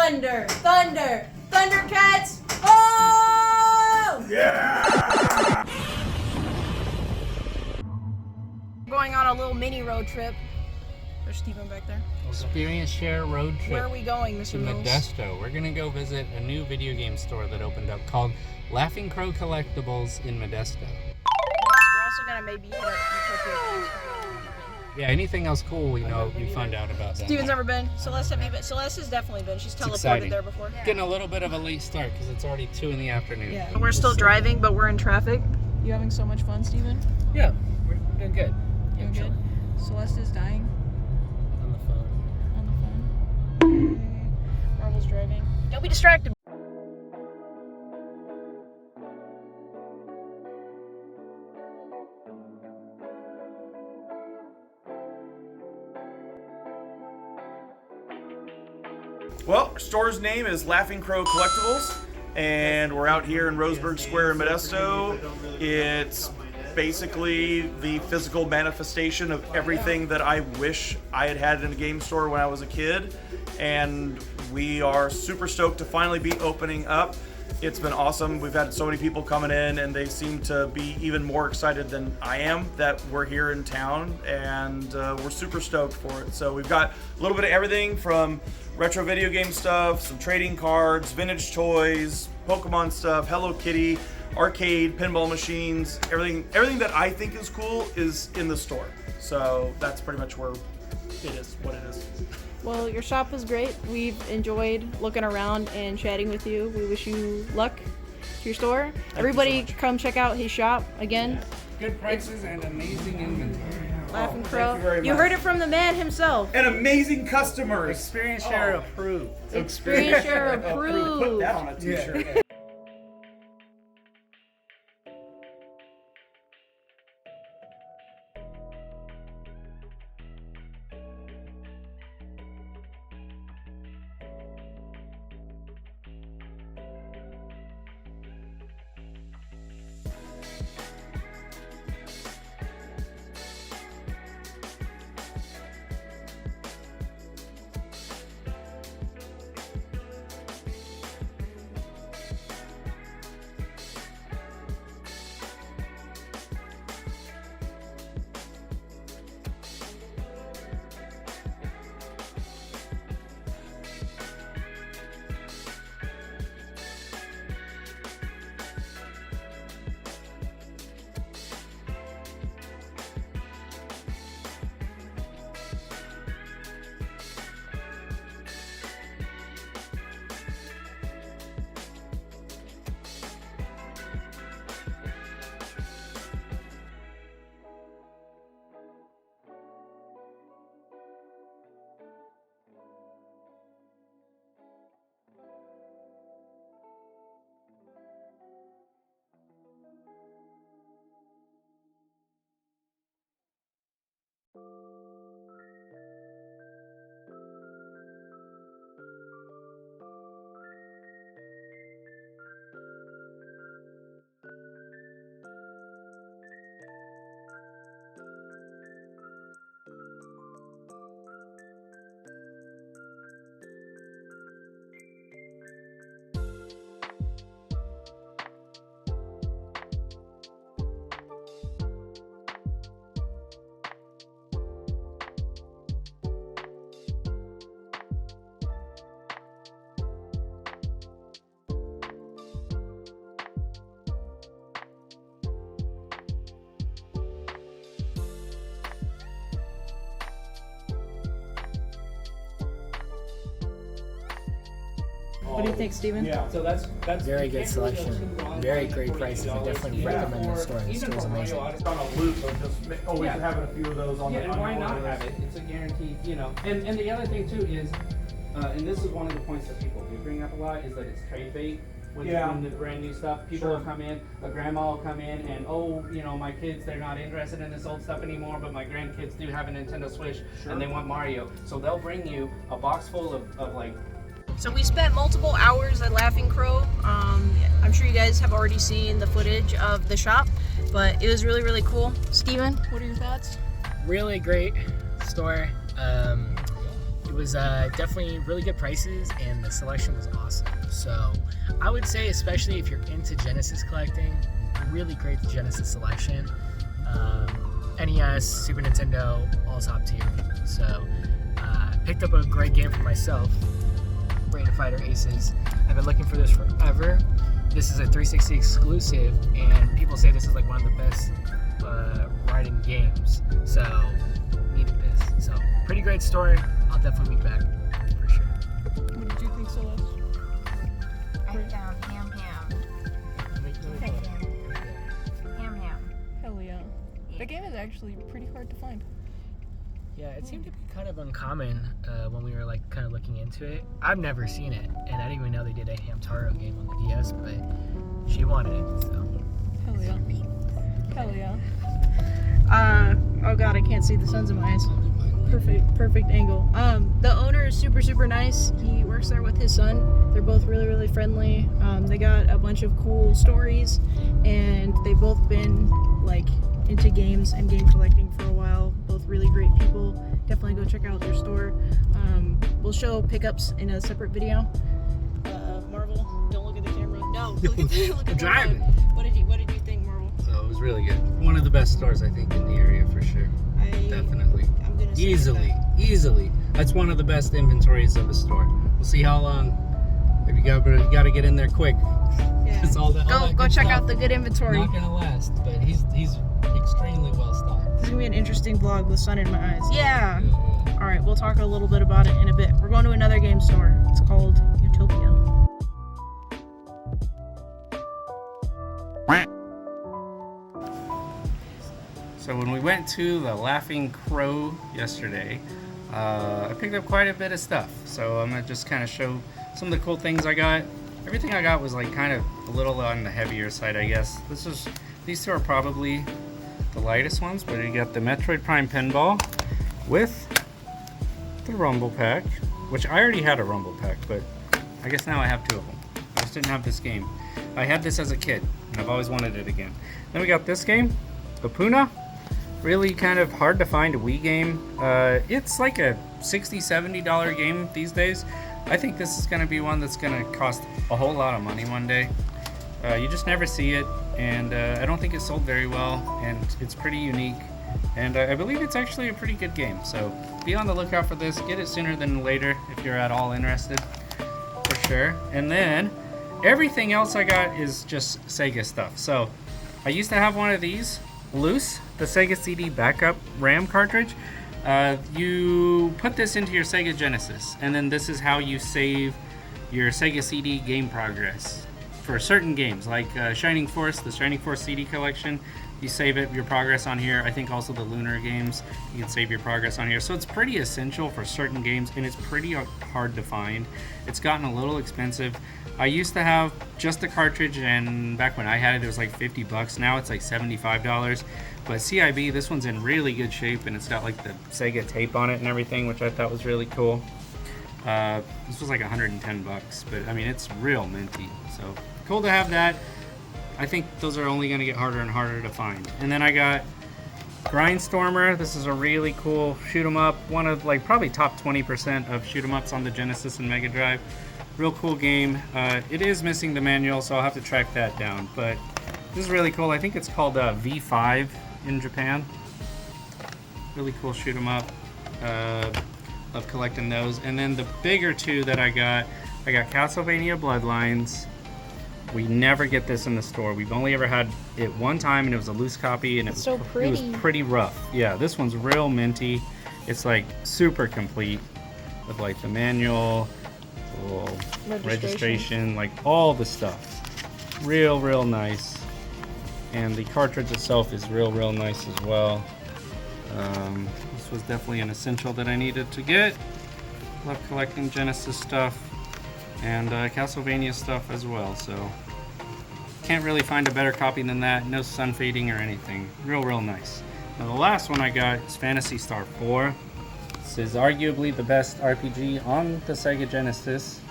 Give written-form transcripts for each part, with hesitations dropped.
Thunder, thunder, Thundercats! Oh! Yeah! Going on a little mini road trip. There's Steven back there. Experience share road trip. Where are we going, Mr. To Mills? Modesto. We're gonna go visit a new video game store that opened up called Laughing Crow Collectibles in Modesto. We're also gonna maybe hit up Utopia. Yeah, anything else cool we find out about that. Steven's never been. Celeste, have you been? Celeste has definitely been. She's teleported exciting. there before. Getting a little bit of a late start because it's already 2 in the afternoon. Yeah. We're still driving, but we're in traffic. You having so much fun, Steven? Yeah, we're doing good. Doing good. Celeste is dying. On the phone. On the phone. Okay. Marvel's driving. Don't be distracted. Well, our store's name is Laughing Crow Collectibles, and we're out here in Roseburg Square in Modesto. It's basically the physical manifestation of everything that I wish I had had in a game store when I was a kid, and we are super stoked to finally be opening up. It's been awesome. We've had so many people coming in, and they seem to be even more excited than I am that we're here in town, and we're super stoked for it. So we've got a little bit of everything from retro video game stuff, some trading cards, vintage toys, Pokemon stuff, Hello Kitty, arcade, pinball machines, everything that I think is cool is in the store. So that's pretty much where it is, what it is. Well, your shop was great. We've enjoyed looking around and chatting with you. We wish you luck to your store. Everybody so come check out his shop again. Good prices and amazing inventory. Laughing Thank Crow. you very You much. heard it from the man himself. And amazing customers. Experience share approved. Experience share Put approved. that on a t-shirt. What do you think, Steven? Yeah. So that's Very good selection. Very great prices. I definitely recommend the store. The store is amazing. It's on a loop of just always having a few of those on the and why not order. have it? It's a guaranteed, And the other thing too is, and this is one of the points that people do bring up a lot, is that it's trade bait. When the brand new stuff, people will come in, a grandma will come in and, my kids, they're not interested in this old stuff anymore, but my grandkids do have a Nintendo Switch and they want Mario. So they'll bring you a box full of like. So we spent multiple hours at Laughing Crow. I'm sure you guys have already seen the footage of the shop, but it was really, really cool. Steven, what are your thoughts? Really great store. It was definitely really good prices, and the selection was awesome. So I would say, especially if you're into Genesis collecting, really great Genesis selection. NES, Super Nintendo, all top tier. So picked up a great game for myself, Brain Fighter Aces. I've been looking for this forever. This is a 360 exclusive, and people say this is like one of the best riding games. So needed this. So pretty great story. I'll definitely be back for sure. What did you think, Celeste? I found Ham. Let me pull it out. Ham. Hell yeah. That game is actually pretty hard to find. Yeah, it seemed to be kind of uncommon when we were like kind of looking into it. I've never seen it, and I didn't even know they did a Hamtaro game on the DS, but she wanted it, so. Hell yeah. Hell yeah. Oh god, I can't see the suns in my eyes. Perfect angle. The owner is super nice. He works there with his son. They're both really friendly. They got a bunch of cool stories, and they've both been like into games and game collecting for a while. Both really great people. Definitely go check out their store. We'll show pickups in a separate video. Marvel, don't look at the camera. No, look at the driving. What did you think, Marvel? So it was really good. One of the best stores, I think, in the area for sure. Definitely. I'm gonna say Easily. That's one of the best inventories of a store. We'll see how long. If you got to get in there quick. Yeah. It's all that Go good check stuff. out the good inventory. Not gonna last, but he's extremely well stocked. This is gonna be an interesting vlog with sun in my eyes. Yeah. Yeah. All right, we'll talk a little bit about it in a bit. We're going to another game store. It's called Utopia. So when we went to the Laughing Crow yesterday, I picked up quite a bit of stuff. So I'm gonna just kind of show some of the cool things I got. Everything I got was like kind of a little on the heavier side, I guess. These two are probably the lightest ones, but you got the Metroid Prime pinball with the Rumble Pack, which I already had a Rumble Pack, but I guess now I have two of them. I just didn't have this game. I had this as a kid, and I've always wanted it again. Then we got this game, Opuna. Really kind of hard to find a Wii game. It's like a $60, $70 game these days. I think this is going to be one that's going to cost a whole lot of money one day. You just never see it, and I don't think it sold very well, and it's pretty unique. And I believe it's actually a pretty good game, so be on the lookout for this. Get it sooner than later if you're at all interested, for sure. And then everything else I got is just Sega stuff. So I used to have one of these loose, the Sega CD backup RAM cartridge. You put this into your Sega Genesis, and then this is how you save your Sega CD game progress for certain games, like Shining Force, the Shining Force CD collection. You save your progress on here. I think also the Lunar games, you can save your progress on here. So it's pretty essential for certain games, and it's pretty hard to find. It's gotten a little expensive. I used to have just the cartridge, and back when I had it was like $50. Now it's like $75. But CIB, this one's in really good shape, and it's got like the Sega tape on it and everything, which I thought was really cool. This was like $110, but I mean, it's real minty. So cool to have that. I think those are only going to get harder and harder to find. And then I got Grindstormer. This is a really cool shoot 'em up. One of like probably top 20% of shoot 'em ups on the Genesis and Mega Drive. Real cool game. It is missing the manual, so I'll have to track that down. But this is really cool. I think it's called V5 in Japan. Really cool shoot 'em up. Love collecting those. And then the bigger two that I got Castlevania Bloodlines. We never get this in the store. We've only ever had it one time, and it was a loose copy, and it was pretty rough. Yeah, this one's real minty. It's like super complete with like the manual, little registration, like all the stuff. Real nice. And the cartridge itself is real nice as well. This was definitely an essential that I needed to get. Love collecting Genesis stuff and Castlevania stuff as well, so can't really find a better copy than that. No sun fading or anything. Real nice. Now the last one I got is Phantasy Star 4. This is arguably the best RPG on the Sega Genesis.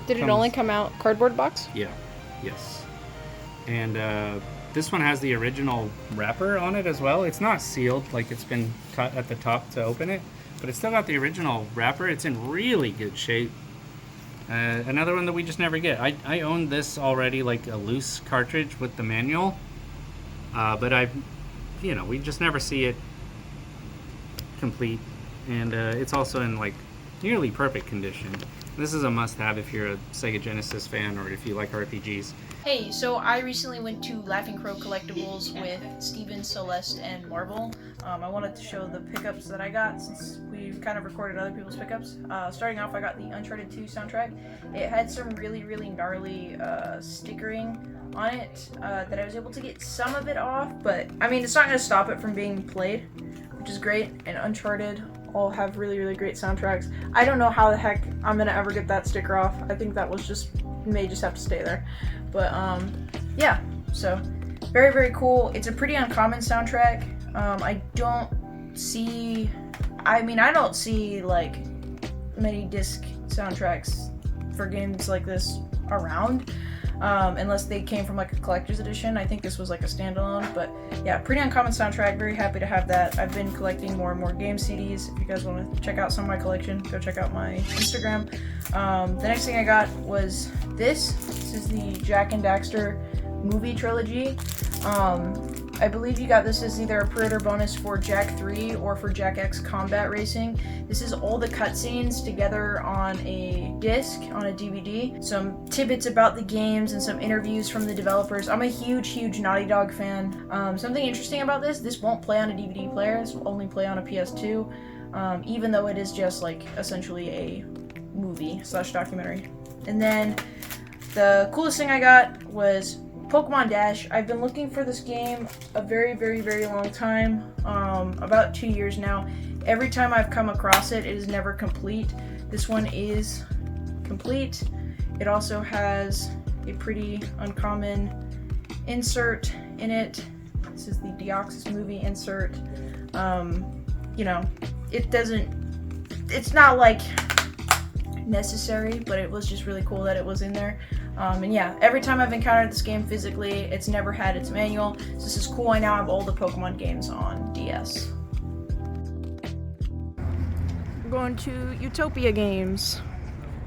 Did it only come out cardboard box? Yeah, yes. And this one has the original wrapper on it as well. It's not sealed, like it's been cut at the top to open it, but it's still got the original wrapper. It's in really good shape. Another one that we just never get. I own this already, like a loose cartridge with the manual, but we just never see it complete, and it's also in like nearly perfect condition. This is a must-have if you're a Sega Genesis fan or if you like RPGs. Hey, so I recently went to Laughing Crow Collectibles with Steven, Celeste, and Marvel. I wanted to show the pickups that I got since we've kind of recorded other people's pickups. Starting off, I got the Uncharted 2 soundtrack. It had some really, really gnarly stickering on it that I was able to get some of it off, but I mean, it's not going to stop it from being played, which is great. And Uncharted all have really, really great soundtracks. I don't know how the heck I'm going to ever get that sticker off. I think that was may just have to stay there. But yeah, so very, very cool. It's a pretty uncommon soundtrack. I don't see like many disc soundtracks for games like this around, unless they came from like a collector's edition. I think this was like a standalone, but yeah, pretty uncommon soundtrack. Very happy to have that. I've been collecting more and more game CDs. If you guys want to check out some of my collection, go check out my Instagram. The next thing I got was this. This is the Jack and Daxter movie trilogy. I believe you got this as either a pre-order bonus for Jak 3 or for Jak X Combat Racing. This is all the cutscenes together on a disc, on a DVD. Some tidbits about the games and some interviews from the developers. I'm a huge, huge Naughty Dog fan. Something interesting about this won't play on a DVD player. This will only play on a PS2, even though it is just like essentially a movie / documentary. And then the coolest thing I got was Pokemon Dash. I've been looking for this game a very, very, very long time, about 2 years now. Every time I've come across it, it is never complete. This one is complete. It also has a pretty uncommon insert in it. This is the Deoxys movie insert. It's not like necessary, but it was just really cool that it was in there. And yeah, every time I've encountered this game physically, it's never had its manual. So this is cool. I now have all the Pokemon games on DS. We're going to Utopia games.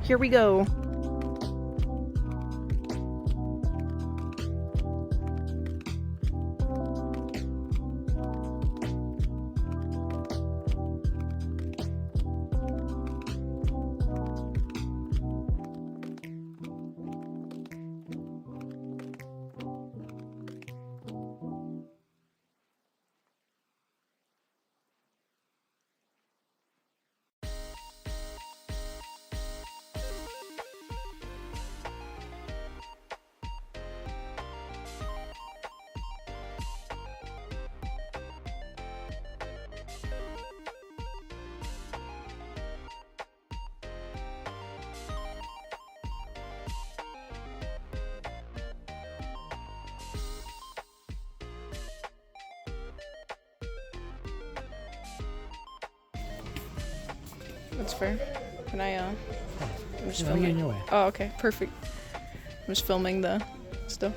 Here we go. That's fair. Can I, I'm just filming. In your way. Oh, okay, perfect. I'm just filming the stuff.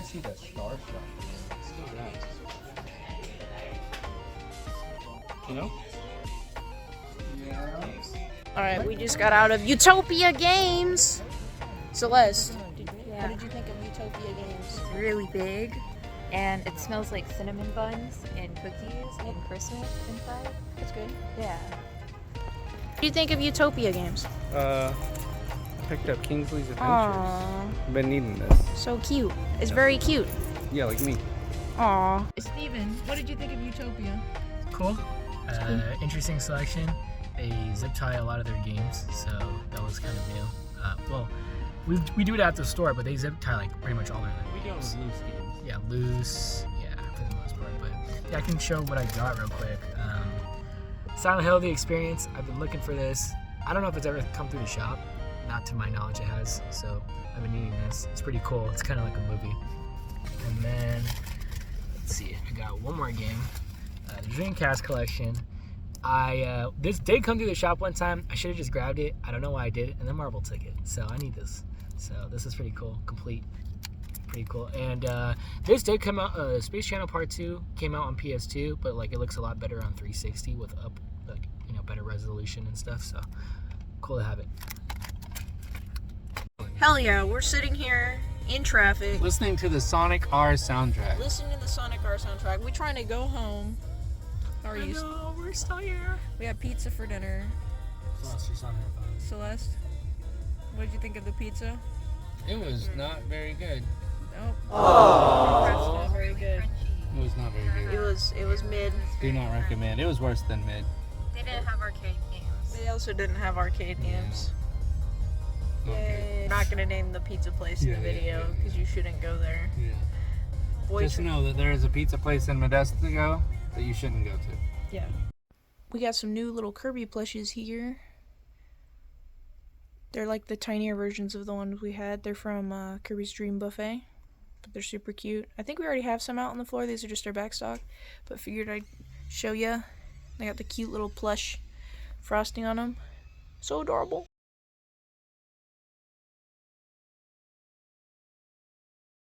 See that star shot. You know? Alright, we just got out of Utopia Games! Celeste, what did you think of Utopia Games? It's really big, and it smells like cinnamon buns and cookies and Christmas inside. That's good. Yeah. What do you think of Utopia Games? Picked up Kingsley's Adventures. Aww, Been needing this. so cute. It's very cute. Yeah, like me. Aww. Steven, what did you think of Utopia? Cool. Interesting selection. They zip tie a lot of their games, so that was kind of new. Well, we do it at the store, but they zip tie like pretty much all their games. Loose games. Yeah, loose. Yeah, for the most part. But yeah, I can show what I got real quick. Silent Hill, the experience. I've been looking for this. I don't know if it's ever come through the shop. Not to my knowledge it has, so I've been eating this. It's pretty cool. It's kind of like a movie. And then, let's see, I got one more game. The Dreamcast collection. This did come through the shop one time. I should have just grabbed it. I don't know why I did it. And then Marvel took it. So I need this. So this is pretty cool. Complete. Pretty cool. And this did come out, Space Channel Part 2 came out on PS2, but like it looks a lot better on 360 with up, like, you know, better resolution and stuff. So cool to have it. Hell yeah, we're sitting here in traffic. Listening to the Sonic R soundtrack. Listening to the Sonic R soundtrack. We're trying to go home. How are you? No, we're still here. We had pizza for dinner. Celeste, what did you think of the pizza? It was not very good. Oh. That's not very good. It was not very good. It was mid. Do not recommend. It was worse than mid. They didn't have arcade games. They also didn't have arcade games. Okay. Yay. I'm not gonna name the pizza place in the video because you shouldn't go there. Yeah. Boy, Just know that there is a pizza place in Modesto that you shouldn't go to. yeah. We got some new little Kirby plushies here. They're like the tinier versions of the ones we had. They're from Kirby's Dream Buffet. But they're super cute. I think we already have some out on the floor. These are just our back stock. But figured I'd show ya. They got the cute little plush frosting on them. So adorable.